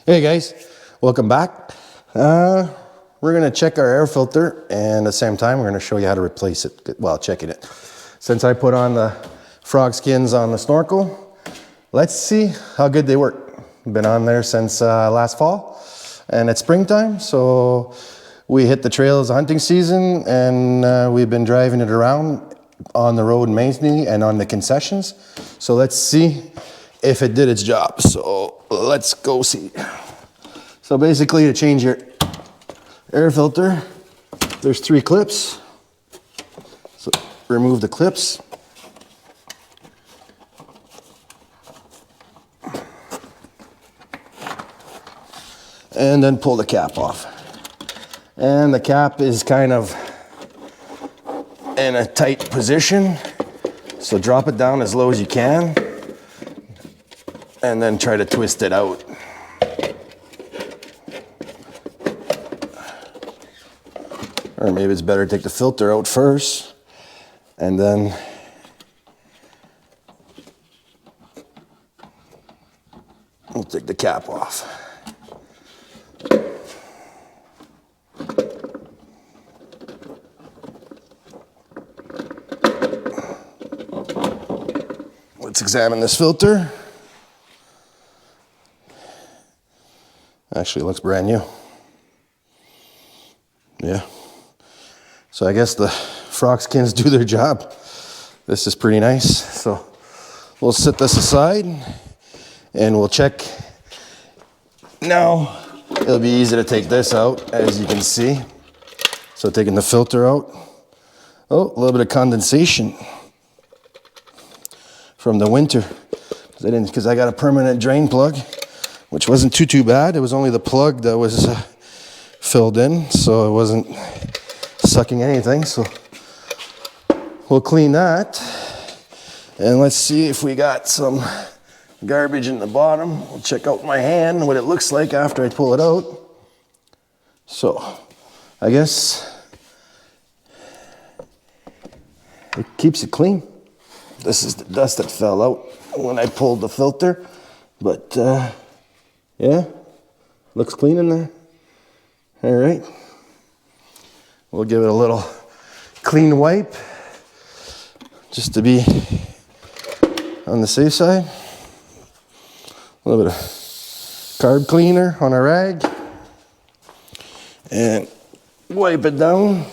Hey guys, welcome back. We're going to check our air filter, and at the same time we're going to show you how to replace it while checking it. Since I put on the frog skins on the snorkel, let's see how good they work. Been on there since last fall, and it's springtime, so we hit the trails hunting season, and we've been driving it around on the road mainly and on the concessions. So let's see if it did its job. So let's go see. So basically, to change your air filter, there's 3 clips. So remove the clips. And then pull the cap off. And the cap is kind of in a tight position. So drop it down as low as you can. And then try to twist it out. Or maybe it's better to take the filter out first and then we'll take the cap off. Let's examine this filter. Actually, it looks brand new. Yeah. So I guess the frog skins do their job. This is pretty nice. So we'll set this aside and we'll check. Now, it'll be easy to take this out, as you can see. So taking the filter out. Oh, a little bit of condensation from the winter. Because I got a permanent drain plug, which wasn't too bad. It was only the plug that was filled in, so it wasn't sucking anything. So we'll clean that, and let's see if we got some garbage in the bottom. We'll check out my hand, what it looks like after I pull it out. So I guess it keeps it clean. This is the dust that fell out when I pulled the filter, but yeah, looks clean in there. All right. We'll give it a little clean wipe just to be on the safe side. A little bit of carb cleaner on a rag and wipe it down.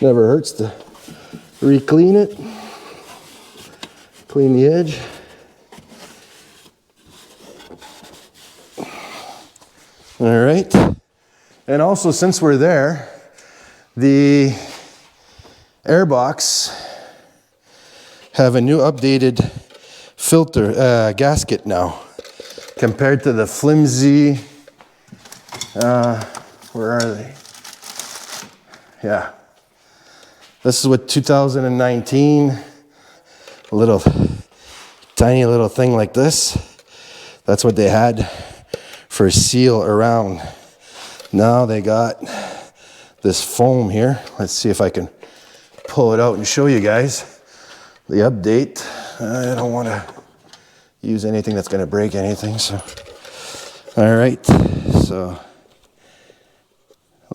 Never hurts to re-clean it. Clean the edge. All right. And also, since we're there, the airbox have a new updated filter gasket now compared to the flimsy, where are they? Yeah. This is what 2019, a little tiny little thing like this. That's what they had for a seal around. Now they got this foam here. Let's see if I can pull it out and show you guys the update. I don't want to use anything that's going to break anything. So, all right. So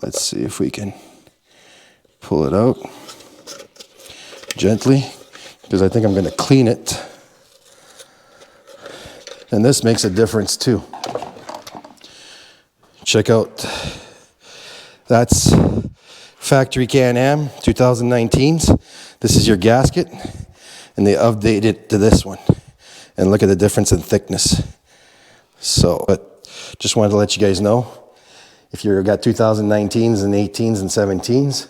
let's see if we can pull it out gently, because I think I'm going to clean it. And this makes a difference too. Check out, that's factory Can-AM 2019s. This is your gasket, and they updated it to this one. And look at the difference in thickness. So, but just wanted to let you guys know, if you've got 2019s and 18s and 17s,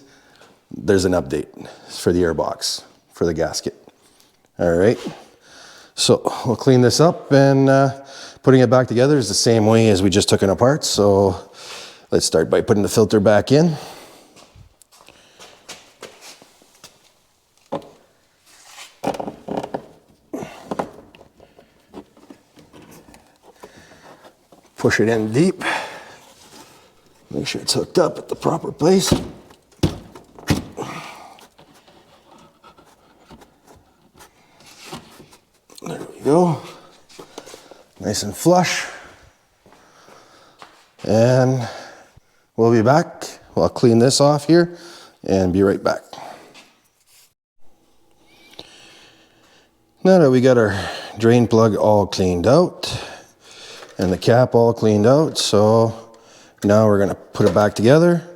there's an update for the airbox, for the gasket. All right. So we'll clean this up, and putting it back together is the same way as we just took it apart. So let's start by putting the filter back in. Push it in deep. Make sure it's hooked up at the proper place. There we go. Nice and flush. And we'll be back. I'll clean this off here and be right back. Now that we got our drain plug all cleaned out and the cap all cleaned out, so now we're gonna put it back together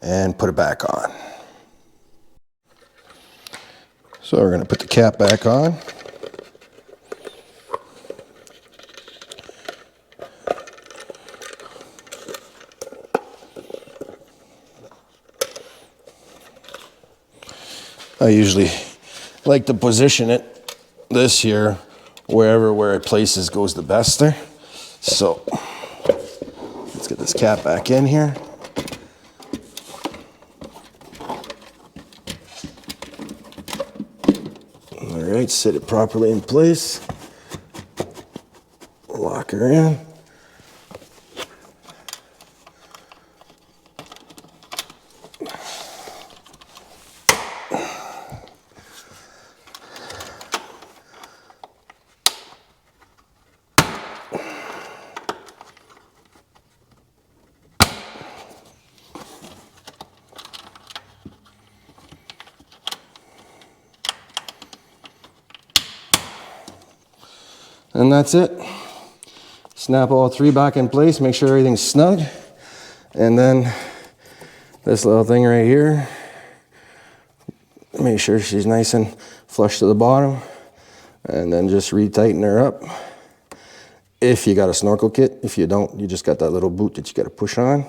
and put it back on. So we're gonna put the cap back on. I usually like to position it this here where it places goes the best there. So let's get this cap back in here. All right, sit it properly in place. Lock her in. And that's it. Snap all three back in place, make sure everything's snug. And then this little thing right here, make sure she's nice and flush to the bottom. And then just retighten her up. If you got a snorkel kit, if you don't, you just got that little boot that you got to push on.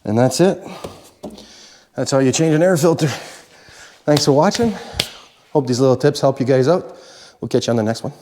And that's it. That's how you change an air filter. Thanks for watching. Hope these little tips help you guys out. We'll catch you on the next one.